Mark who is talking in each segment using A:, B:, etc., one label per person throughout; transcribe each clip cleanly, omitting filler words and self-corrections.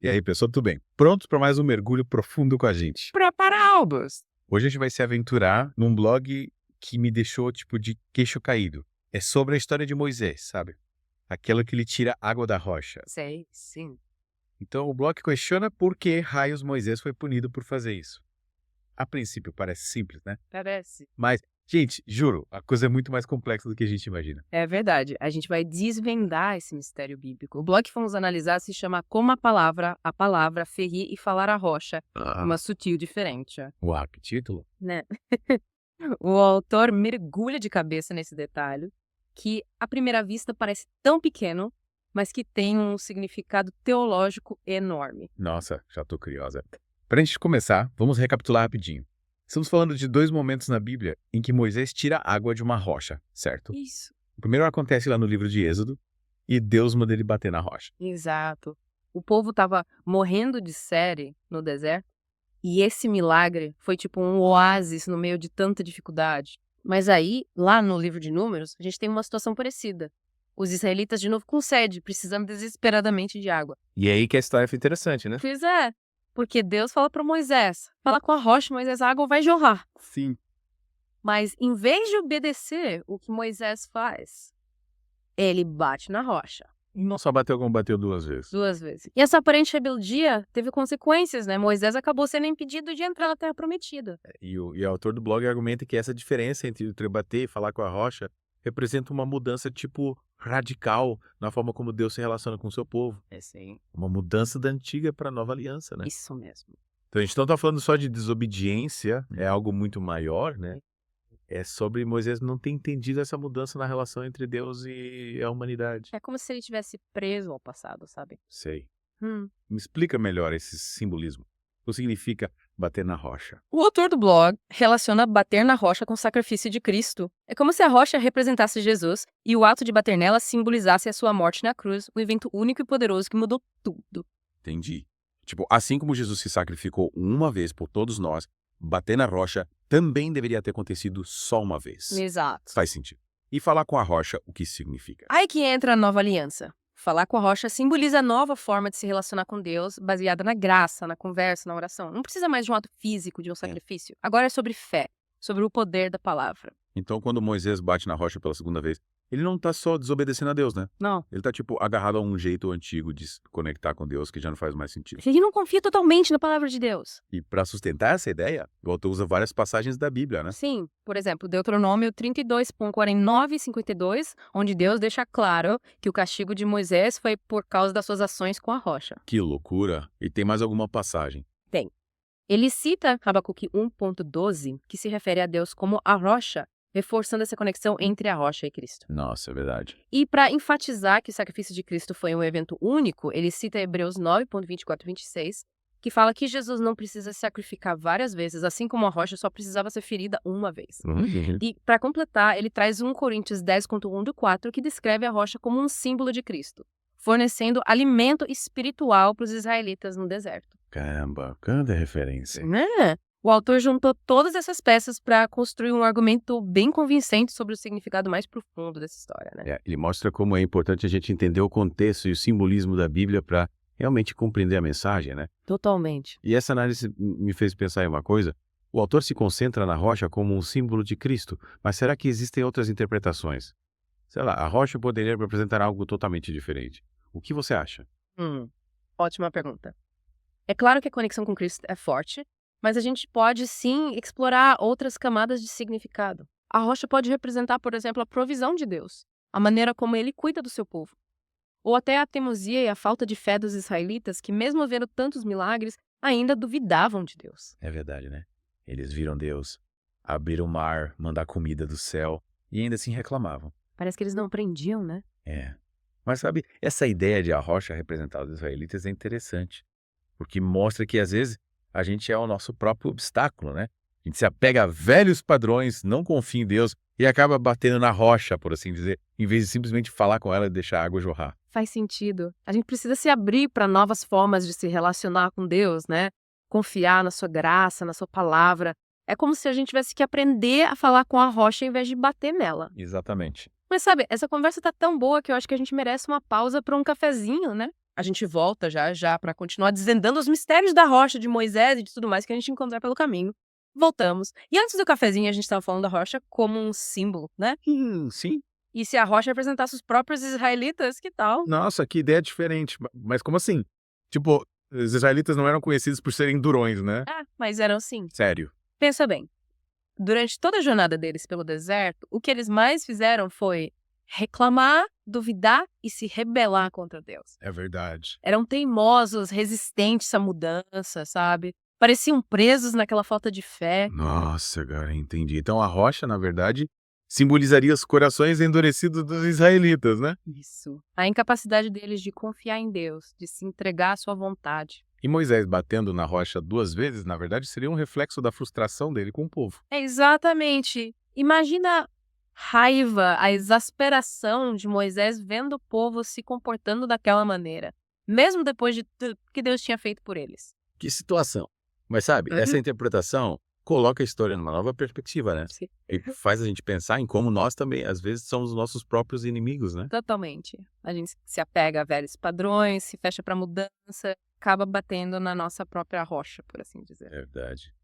A: E aí, pessoal, tudo bem? Prontos para mais um mergulho profundo com a gente?
B: Preparados!
A: Hoje a gente vai se aventurar num blog que me deixou, tipo, de queixo caído. É sobre a história de Moisés, sabe? Aquela que ele tira água da rocha.
B: Sei, sim.
A: Então o blog questiona por que raios Moisés foi punido por fazer isso. A princípio parece simples, né?
B: Parece.
A: Mas, gente, juro, a coisa é muito mais complexa do que a gente imagina.
B: É verdade. A gente vai desvendar esse mistério bíblico. O blog que vamos analisar se chama Como a palavra, ferir e falar a rocha. Uma sutil diferença.
A: Uau, que título.
B: Né? O autor mergulha de cabeça nesse detalhe, que à primeira vista parece tão pequeno, mas que tem um significado teológico enorme.
A: Nossa, já tô curiosa. Pra gente começar, vamos recapitular rapidinho. Estamos falando de dois momentos na Bíblia em que Moisés tira água de uma rocha, certo?
B: Isso.
A: O primeiro acontece lá no livro de Êxodo, e Deus manda ele bater na rocha.
B: Exato. O povo estava morrendo de sede no deserto, e esse milagre foi tipo um oásis no meio de tanta dificuldade. Mas aí, lá no livro de Números, a gente tem uma situação parecida. Os israelitas de novo com sede, precisando desesperadamente de água.
A: E é aí que a história foi interessante, né?
B: Pois é, porque Deus fala para Moisés, fala com a rocha, Moisés, a água vai jorrar.
A: Sim.
B: Mas em vez de obedecer o que Moisés faz, ele bate na rocha.
A: Não só bateu como bateu duas vezes.
B: 2 vezes. E essa aparente rebeldia teve consequências, né? Moisés acabou sendo impedido de entrar na Terra Prometida.
A: E o autor do blog argumenta que essa diferença entre bater e falar com a rocha representa uma mudança, tipo, radical na forma como Deus se relaciona com o seu povo.
B: É sim.
A: Uma mudança da antiga para a nova aliança, né?
B: Isso mesmo.
A: Então a gente não está falando só de desobediência, é algo muito maior, né? É sobre Moisés não ter entendido essa mudança na relação entre Deus e a humanidade.
B: É como se ele tivesse preso ao passado, sabe?
A: Sei. Me explica melhor esse simbolismo. O que significa bater na rocha?
B: O autor do blog relaciona bater na rocha com o sacrifício de Cristo. É como se a rocha representasse Jesus e o ato de bater nela simbolizasse a sua morte na cruz, um evento único e poderoso que mudou tudo.
A: Entendi. Tipo, assim como Jesus se sacrificou uma vez por todos nós, bater na rocha também deveria ter acontecido só uma vez.
B: Exato.
A: Faz sentido. E falar com a rocha, o que significa?
B: Aí que entra a nova aliança. Falar com a rocha simboliza a nova forma de se relacionar com Deus, baseada na graça, na conversa, na oração. Não precisa mais de um ato físico, de um sacrifício. Agora é sobre fé, sobre o poder da palavra.
A: Então, quando Moisés bate na rocha pela segunda vez, ele não tá só desobedecendo a Deus, né?
B: Não.
A: Ele tá, tipo, agarrado a um jeito antigo de se conectar com Deus que já não faz mais sentido.
B: Ele não confia totalmente na palavra de Deus.
A: E para sustentar essa ideia, o autor usa várias passagens da Bíblia, né?
B: Sim, por exemplo, Deuteronômio 32:49 e 52, onde Deus deixa claro que o castigo de Moisés foi por causa das suas ações com a rocha.
A: Que loucura! E tem mais alguma passagem?
B: Ele cita Habacuque 1:12, que se refere a Deus como a rocha, reforçando essa conexão entre a rocha e Cristo.
A: Nossa, é verdade.
B: E para enfatizar que o sacrifício de Cristo foi um evento único, ele cita Hebreus 9:24 e 26, que fala que Jesus não precisa se sacrificar várias vezes, assim como a rocha só precisava ser ferida uma vez. E para completar, ele traz 1 Coríntios 10:1-4, que descreve a rocha como um símbolo de Cristo, fornecendo alimento espiritual para os israelitas no deserto.
A: Caramba, cada referência.
B: Né? O autor juntou todas essas peças para construir um argumento bem convincente sobre o significado mais profundo dessa história, né?
A: Ele mostra como é importante a gente entender o contexto e o simbolismo da Bíblia para realmente compreender a mensagem, né?
B: Totalmente.
A: E essa análise me fez pensar em uma coisa. O autor se concentra na rocha como um símbolo de Cristo, mas será que existem outras interpretações? Sei lá, a rocha poderia representar algo totalmente diferente. O que você acha?
B: Ótima pergunta. É claro que a conexão com Cristo é forte, mas a gente pode sim explorar outras camadas de significado. A rocha pode representar, por exemplo, a provisão de Deus, a maneira como ele cuida do seu povo. Ou até a teimosia e a falta de fé dos israelitas, que mesmo vendo tantos milagres, ainda duvidavam de Deus.
A: É verdade, né? Eles viram Deus, abriram o mar, mandar comida do céu e ainda assim reclamavam.
B: Parece que eles não aprendiam, né?
A: Mas sabe, essa ideia de a rocha representar os israelitas é interessante, porque mostra que às vezes a gente é o nosso próprio obstáculo, né? A gente se apega a velhos padrões, não confia em Deus e acaba batendo na rocha, por assim dizer, em vez de simplesmente falar com ela e deixar a água jorrar.
B: Faz sentido. A gente precisa se abrir para novas formas de se relacionar com Deus, né? Confiar na sua graça, na sua palavra. É como se a gente tivesse que aprender a falar com a rocha em vez de bater nela.
A: Exatamente.
B: Mas sabe, essa conversa tá tão boa que eu acho que a gente merece uma pausa para um cafezinho, né? A gente volta já para continuar desvendando os mistérios da rocha de Moisés e de tudo mais que a gente encontrar pelo caminho. Voltamos. E antes do cafezinho, a gente estava falando da rocha como um símbolo, né?
A: Sim.
B: E se a rocha representasse os próprios israelitas, que tal?
C: Nossa, que ideia diferente. Mas como assim? Tipo, os israelitas não eram conhecidos por serem durões, né?
B: Ah, mas eram sim.
C: Sério.
B: Pensa bem. Durante toda a jornada deles pelo deserto, o que eles mais fizeram foi reclamar, duvidar e se rebelar contra Deus.
C: É verdade.
B: Eram teimosos, resistentes à mudança, sabe? Pareciam presos naquela falta de fé.
C: Nossa, cara, entendi. Então a rocha, na verdade, simbolizaria os corações endurecidos dos israelitas, né?
B: Isso. A incapacidade deles de confiar em Deus, de se entregar à sua vontade.
C: E Moisés batendo na rocha 2 vezes, na verdade, seria um reflexo da frustração dele com o povo.
B: É exatamente. Imagina a raiva, a exasperação de Moisés vendo o povo se comportando daquela maneira, mesmo depois de tudo que Deus tinha feito por eles.
A: Que situação. Mas sabe, essa interpretação coloca a história numa nova perspectiva, né?
B: Sim.
A: E faz a gente pensar em como nós também, às vezes, somos os nossos próprios inimigos, né?
B: Totalmente. A gente se apega a velhos padrões, se fecha para mudança, acaba batendo na nossa própria rocha, por assim dizer.
A: É verdade.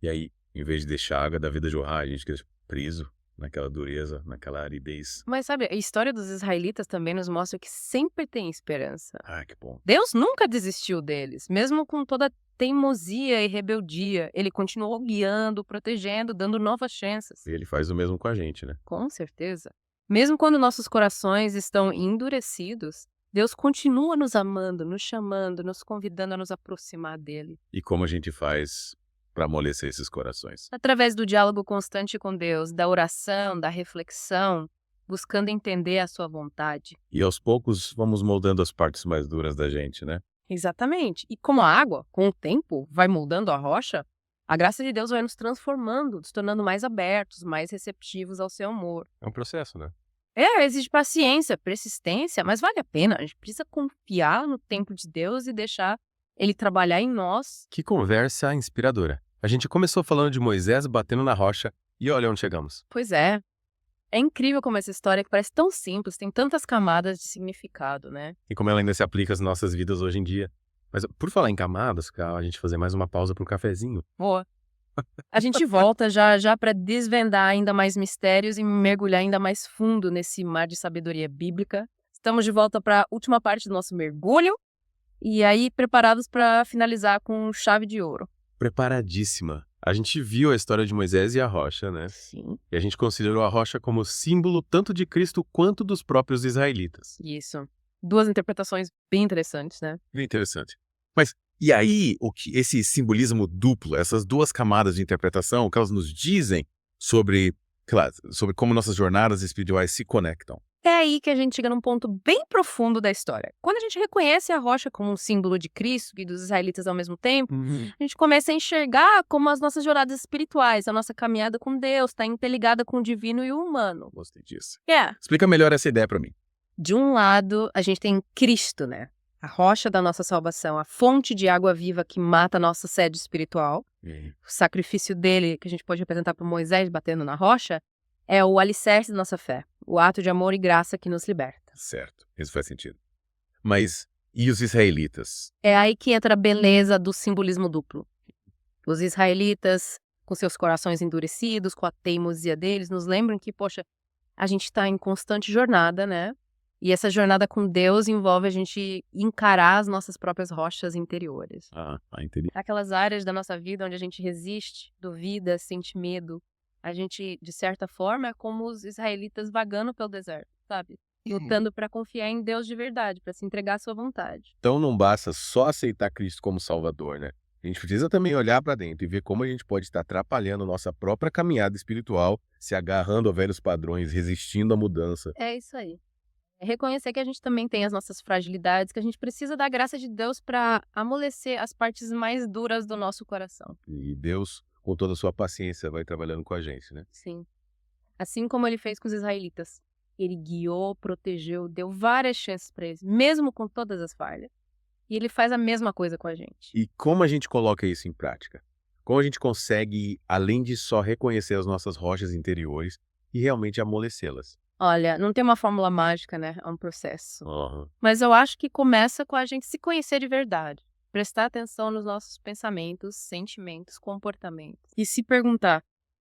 A: E aí, em vez de deixar a água da vida jorrar, a gente fica preso naquela dureza, naquela aridez.
B: Mas sabe, a história dos israelitas também nos mostra que sempre tem esperança.
A: Ah, que bom.
B: Deus nunca desistiu deles, mesmo com toda a teimosia e rebeldia. Ele continuou guiando, protegendo, dando novas chances.
A: E ele faz o mesmo com a gente, né?
B: Com certeza. Mesmo quando nossos corações estão endurecidos, Deus continua nos amando, nos chamando, nos convidando a nos aproximar dele.
A: E como a gente faz para amolecer esses corações?
B: Através do diálogo constante com Deus, da oração, da reflexão, buscando entender a sua vontade.
A: E aos poucos vamos moldando as partes mais duras da gente, né?
B: Exatamente. E como a água, com o tempo, vai moldando a rocha, a graça de Deus vai nos transformando, nos tornando mais abertos, mais receptivos ao seu amor.
C: É um processo, né?
B: Exige paciência, persistência, mas vale a pena. A gente precisa confiar no tempo de Deus e deixar Ele trabalhar em nós.
D: Que conversa inspiradora. A gente começou falando de Moisés batendo na rocha e olha onde chegamos.
B: Pois é. É incrível como essa história, que parece tão simples, tem tantas camadas de significado, né?
D: E como ela ainda se aplica às nossas vidas hoje em dia. Mas por falar em camadas, Carl, a gente fazer mais uma pausa para um cafezinho.
B: Boa. A gente volta já para desvendar ainda mais mistérios e mergulhar ainda mais fundo nesse mar de sabedoria bíblica. Estamos de volta para a última parte do nosso mergulho e aí preparados para finalizar com chave de ouro.
D: Preparadíssima. A gente viu a história de Moisés e a rocha, né?
B: Sim.
D: E a gente considerou a rocha como símbolo tanto de Cristo quanto dos próprios israelitas.
B: Isso. Duas interpretações bem interessantes, né?
A: Bem interessante. Mas e aí, esse simbolismo duplo, essas duas camadas de interpretação, o que elas nos dizem sobre, claro, sobre como nossas jornadas espirituais se conectam?
B: É aí que a gente chega num ponto bem profundo da história. Quando a gente reconhece a rocha como um símbolo de Cristo e dos israelitas ao mesmo tempo, a gente começa a enxergar como as nossas jornadas espirituais, a nossa caminhada com Deus está interligada com o divino e o humano.
A: Gostei disso.
B: É.
A: Explica melhor essa ideia para mim.
B: De um lado, a gente tem Cristo, né? A rocha da nossa salvação, a fonte de água viva que mata a nossa sede espiritual. O sacrifício dele, que a gente pode representar por Moisés batendo na rocha, é o alicerce da nossa fé, o ato de amor e graça que nos liberta.
A: Certo, isso faz sentido. Mas e os israelitas?
B: É aí que entra a beleza do simbolismo duplo. Os israelitas, com seus corações endurecidos, com a teimosia deles, nos lembram que, poxa, a gente está em constante jornada, né? E essa jornada com Deus envolve a gente encarar as nossas próprias rochas interiores.
A: Entendi.
B: Aquelas áreas da nossa vida onde a gente resiste, duvida, sente medo. A gente, de certa forma, é como os israelitas vagando pelo deserto, sabe? Lutando para confiar em Deus de verdade, para se entregar à sua vontade.
A: Então não basta só aceitar Cristo como Salvador, né? A gente precisa também olhar para dentro e ver como a gente pode estar atrapalhando nossa própria caminhada espiritual, se agarrando a velhos padrões, resistindo à mudança.
B: É isso aí. É reconhecer que a gente também tem as nossas fragilidades, que a gente precisa da graça de Deus para amolecer as partes mais duras do nosso coração.
A: E Deus, com toda a sua paciência, vai trabalhando com a gente, né?
B: Sim. Assim como ele fez com os israelitas. Ele guiou, protegeu, deu várias chances para eles, mesmo com todas as falhas. E ele faz a mesma coisa com a gente.
A: E como a gente coloca isso em prática? Como a gente consegue, além de só reconhecer as nossas rochas interiores, e realmente amolecê-las?
B: Olha, não tem uma fórmula mágica, né? É um processo.
C: Aham.
B: Mas eu acho que começa com a gente se conhecer de verdade. Prestar atenção nos nossos pensamentos, sentimentos, comportamentos. E se perguntar: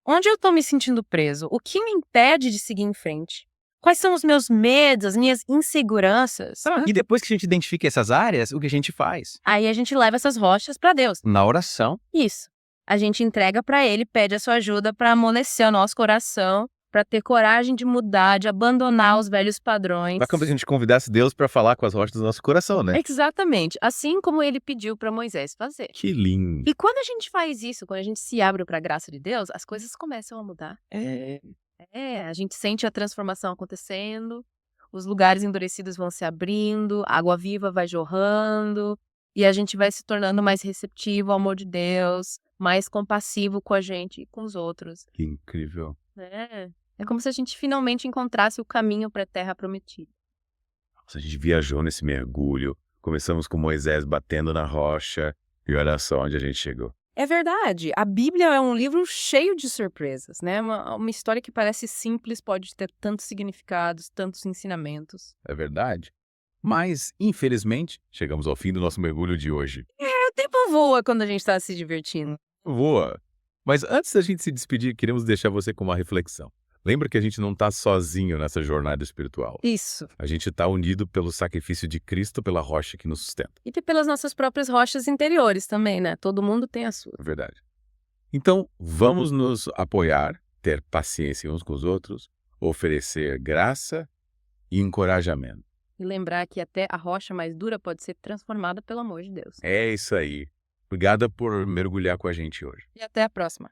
B: onde eu tô me sentindo preso? O que me impede de seguir em frente? Quais são os meus medos, as minhas inseguranças?
E: E depois que a gente identifica essas áreas, o que a gente faz?
B: Aí a gente leva essas rochas pra Deus.
E: Na oração.
B: Isso. A gente entrega pra Ele, pede a sua ajuda pra amolecer o nosso coração, pra ter coragem de mudar, de abandonar os velhos padrões.
C: É como se a gente convidasse Deus para falar com as rochas do nosso coração, né?
B: Exatamente. Assim como Ele pediu pra Moisés fazer.
C: Que lindo.
B: E quando a gente faz isso, quando a gente se abre pra graça de Deus, as coisas começam a mudar. A gente sente a transformação acontecendo, os lugares endurecidos vão se abrindo, a água viva vai jorrando, e a gente vai se tornando mais receptivo ao amor de Deus, mais compassivo com a gente e com os outros.
C: Que incrível.
B: É como se a gente finalmente encontrasse o caminho para a terra prometida.
C: Nossa, a gente viajou nesse mergulho. Começamos com Moisés batendo na rocha. E olha só onde a gente chegou.
B: É verdade. A Bíblia é um livro cheio de surpresas, né? Uma história que parece simples pode ter tantos significados, tantos ensinamentos.
C: É verdade? Mas, infelizmente, chegamos ao fim do nosso mergulho de hoje.
B: O tempo voa quando a gente está se divertindo.
C: Voa! Mas antes da gente se despedir, queremos deixar você com uma reflexão. Lembra que a gente não está sozinho nessa jornada espiritual.
B: Isso.
C: A gente está unido pelo sacrifício de Cristo, pela rocha que nos sustenta.
B: E pelas nossas próprias rochas interiores também, né? Todo mundo tem a sua.
C: É verdade. Então, vamos nos apoiar, ter paciência uns com os outros, oferecer graça e encorajamento.
B: E lembrar que até a rocha mais dura pode ser transformada pelo amor de Deus.
C: É isso aí. Obrigada por mergulhar com a gente hoje.
B: E até a próxima.